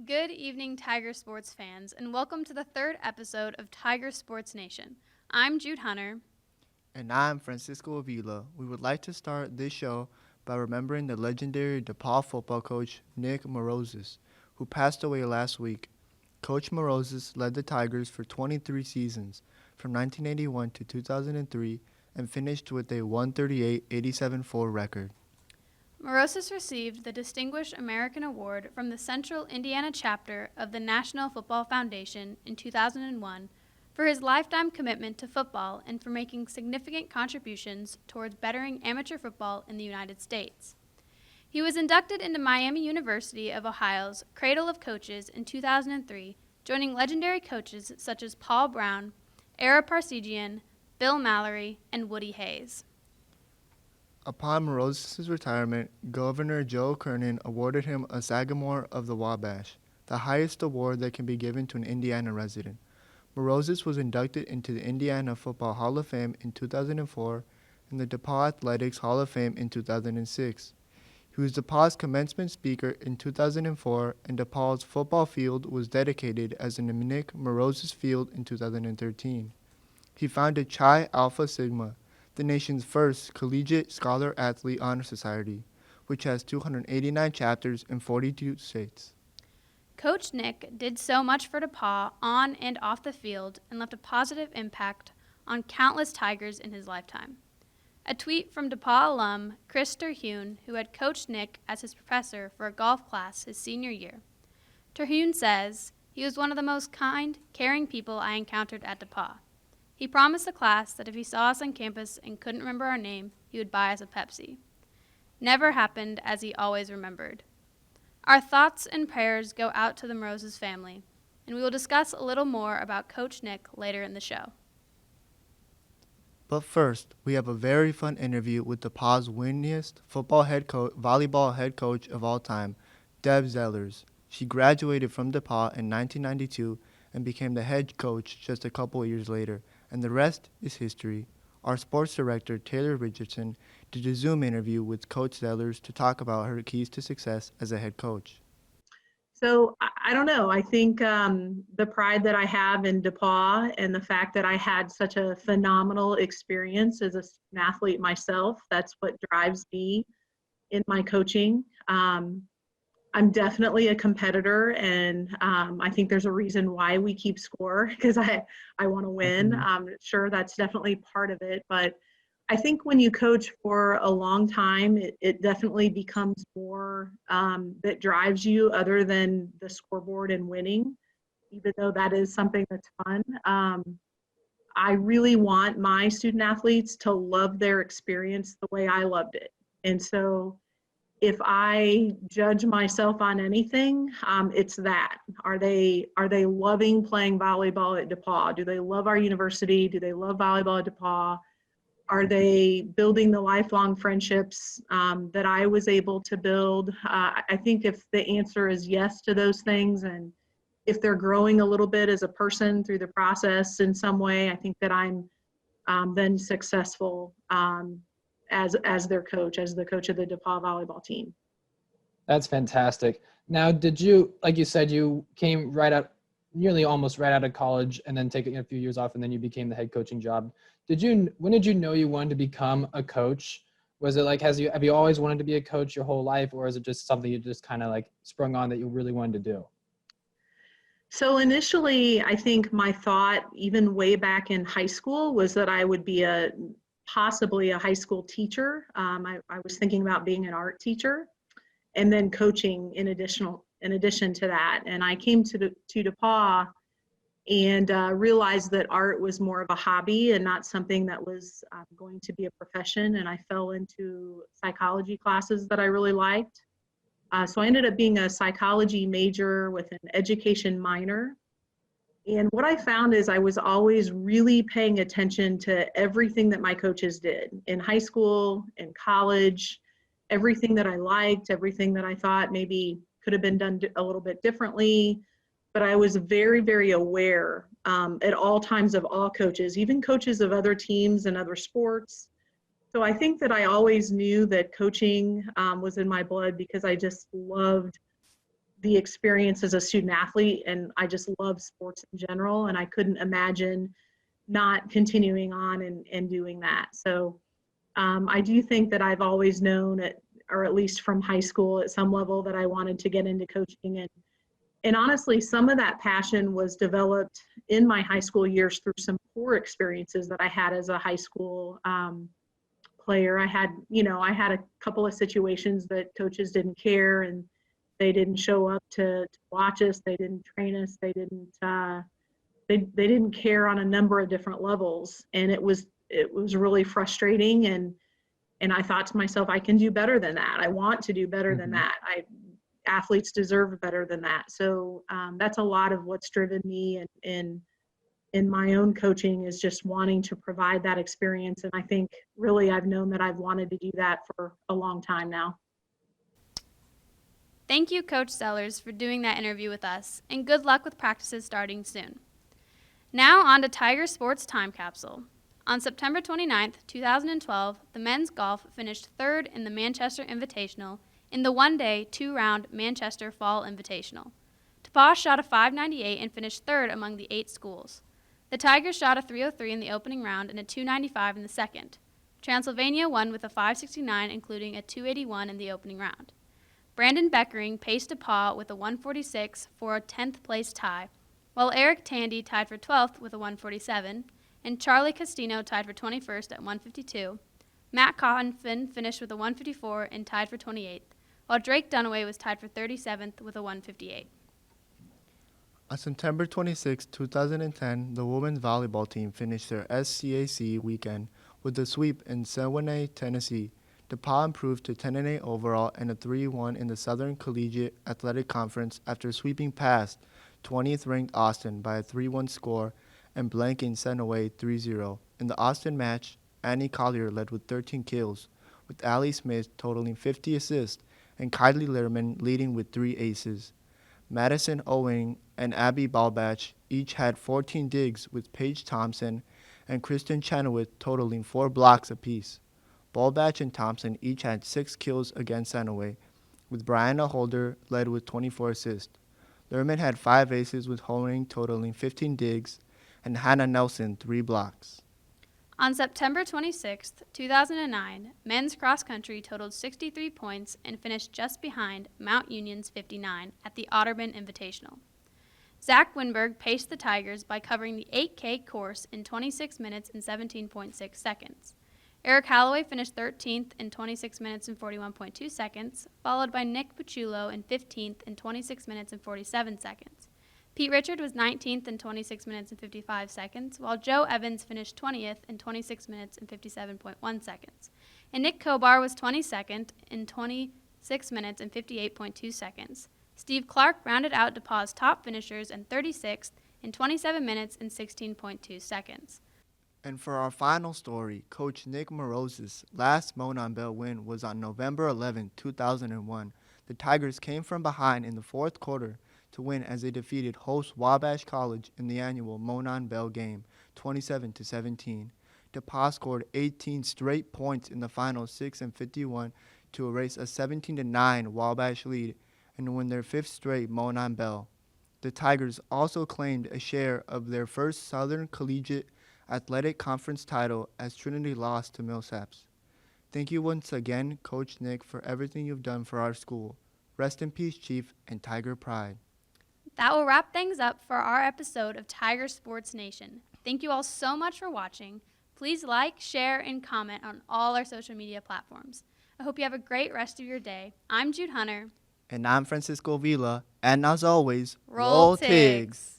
Good evening, Tiger Sports fans, and welcome to the third episode of Tiger Sports Nation. I'm Jude Hunter. And I'm Francisco Avila. We would like to start this show by remembering the legendary DePauw football coach Nick Mourouzis, who passed away last week. Coach Mourouzis led the Tigers for 23 seasons, from 1981 to 2003, and finished with a 138-87-4 record. Mourouzis received the Distinguished American Award from the Central Indiana chapter of the National Football Foundation in 2001 for his lifetime commitment to football and for making significant contributions towards bettering amateur football in the United States. He was inducted into Miami University of Ohio's Cradle of Coaches in 2003, joining legendary coaches such as Paul Brown, Ara Parsegian, Bill Mallory, and Woody Hayes. Upon Mourouzis' retirement, Governor Joe Kernan awarded him a Sagamore of the Wabash, the highest award that can be given to an Indiana resident. Mourouzis was inducted into the Indiana Football Hall of Fame in 2004 and the DePauw Athletics Hall of Fame in 2006. He was DePauw's commencement speaker in 2004, and DePauw's football field was dedicated as the Nick Mourouzis Field in 2013. He founded Chi Alpha Sigma, the nation's first collegiate scholar-athlete honor society, which has 289 chapters in 42 states. Coach Nick did so much for DePauw on and off the field and left a positive impact on countless Tigers in his lifetime. A tweet from DePauw alum Chris Terhune, who had coached Nick as his professor for a golf class his senior year. Terhune says, "He was one of the most kind, caring people I encountered at DePauw. He promised the class that if he saw us on campus and couldn't remember our name, he would buy us a Pepsi. Never happened as he always remembered." Our thoughts and prayers go out to the Mourouzis family, and we will discuss a little more about Coach Nick later in the show. But first, we have a very fun interview with DePauw's winningest volleyball head coach of all time, Deb Zellers. She graduated from DePauw in 1992 and became the head coach just a couple of years later, and the rest is history. Our sports director, Taylor Richardson, did a Zoom interview with Coach Zellers to talk about her keys to success as a head coach. So I don't know. I think the pride that I have in DePauw and the fact that I had such a phenomenal experience as an athlete myself, that's what drives me in my coaching. I'm definitely a competitor, and I think there's a reason why we keep score, because I want to win. Sure, that's definitely part of it, but I think when you coach for a long time, it definitely becomes more that drives you other than the scoreboard and winning, even though that is something that's fun. I really want my student athletes to love their experience the way I loved it. And so if I judge myself on anything, it's that. Are they loving playing volleyball at DePauw? Do they love our university? Do they love volleyball at DePauw? Are they building the lifelong friendships that I was able to build? I think if the answer is yes to those things, and if they're growing a little bit as a person through the process in some way, I think that I'm then successful as their coach, as the coach of the DePauw volleyball team. That's fantastic. Now, did you, like you said, you came nearly almost right out of college and then taking a few years off, and then you became the head coaching job. When did you know you wanted to become a coach? Was it like, have you always wanted to be a coach your whole life, or is it just something you just kind of like sprung on that you really wanted to do? So initially, I think my thought, even way back in high school, was that I would be possibly a high school teacher. I was thinking about being an art teacher and then coaching in addition to that. And I came to DePauw and realized that art was more of a hobby and not something that was going to be a profession. And I fell into psychology classes that I really liked. So I ended up being a psychology major with an education minor. And what I found is I was always really paying attention to everything that my coaches did in high school, in college, everything that I liked, everything that I thought maybe could have been done a little bit differently. But I was very, very aware at all times of all coaches, even coaches of other teams and other sports. So I think that I always knew that coaching was in my blood because I just loved the experience as a student athlete, and I just love sports in general, and I couldn't imagine not continuing on and doing that. So I do think that I've always known, or at least from high school at some level, that I wanted to get into coaching. And honestly, some of that passion was developed in my high school years through some poor experiences that I had as a high school player. I had a couple of situations that coaches didn't care, and they didn't show up to watch us. They didn't train us. They didn't care on a number of different levels, and it was really frustrating. And I thought to myself, I can do better than that. I want to do better than that. Athletes deserve better than that. So that's a lot of what's driven me in my own coaching, is just wanting to provide that experience. And I think really I've known that I've wanted to do that for a long time now. Thank you, Coach Zellers, for doing that interview with us, and good luck with practices starting soon. Now on to Tiger Sports Time Capsule. On September 29th, 2012, the men's golf finished third in the Manchester Invitational in the one-day, two-round Manchester Fall Invitational. DePauw shot a .598 and finished third among the 8 schools. The Tigers shot a .303 in the opening round and a .295 in the second. Transylvania won with a .569, including a .281 in the opening round. Brandon Beckering paced DePauw with a .146 for a 10th place tie, while Eric Tandy tied for 12th with a .147, and Charlie Castino tied for 21st at .152. Matt Coffin finished with a .154 and tied for 28th, while Drake Dunaway was tied for 37th with a .158. On September 26, 2010, the women's volleyball team finished their SCAC weekend with a sweep in Sewanee, Tennessee. DePauw improved to 10-8 overall and a 3-1 in the Southern Collegiate Athletic Conference after sweeping past 20th-ranked Austin by a 3-1 score and blanking Sewanee 3-0. In the Austin match, Annie Collier led with 13 kills, with Allie Smith totaling 50 assists and Kylie Lehrman leading with 3 aces. Madison Owing and Abby Balbach each had 14 digs, with Paige Thompson and Kristen Chenoweth totaling 4 blocks apiece. Balbach and Thompson each had 6 kills against Sewanee, with Brianna Holder led with 24 assists. Lehrman had 5 aces, with Owing totaling 15 digs, and Hannah Nelson 3 blocks. On September 26, 2009, men's cross country totaled 63 points and finished just behind Mount Union's 59 at the Otterman Invitational. Zach Winberg paced the Tigers by covering the 8K course in 26 minutes and 17.6 seconds. Eric Holloway finished 13th in 26 minutes and 41.2 seconds, followed by Nick Pucciullo in 15th in 26 minutes and 47 seconds. Pete Richard was 19th in 26 minutes and 55 seconds, while Joe Evans finished 20th in 26 minutes and 57.1 seconds. And Nick Kobar was 22nd in 26 minutes and 58.2 seconds. Steve Clark rounded out DePauw's top finishers and 36th in 27 minutes and 16.2 seconds. And for our final story, Coach Nick Mourouzis' last Monon Bell win was on November 11, 2001. The Tigers came from behind in the fourth quarter to win as they defeated host Wabash College in the annual Monon Bell game, 27-17. DePauw scored 18 straight points in the final 6 and 51 to erase a 17-9 Wabash lead and win their 5th straight Monon Bell. The Tigers also claimed a share of their first Southern Collegiate Athletic Conference title as Trinity lost to Millsaps. Thank you once again, Coach Nick, for everything you've done for our school. Rest in peace, Chief, and Tiger Pride. That will wrap things up for our episode of Tiger Sports Nation. Thank you all so much for watching. Please like, share, and comment on all our social media platforms. I hope you have a great rest of your day. I'm Jude Hunter. And I'm Francisco Vila. And as always, Roll Tigs.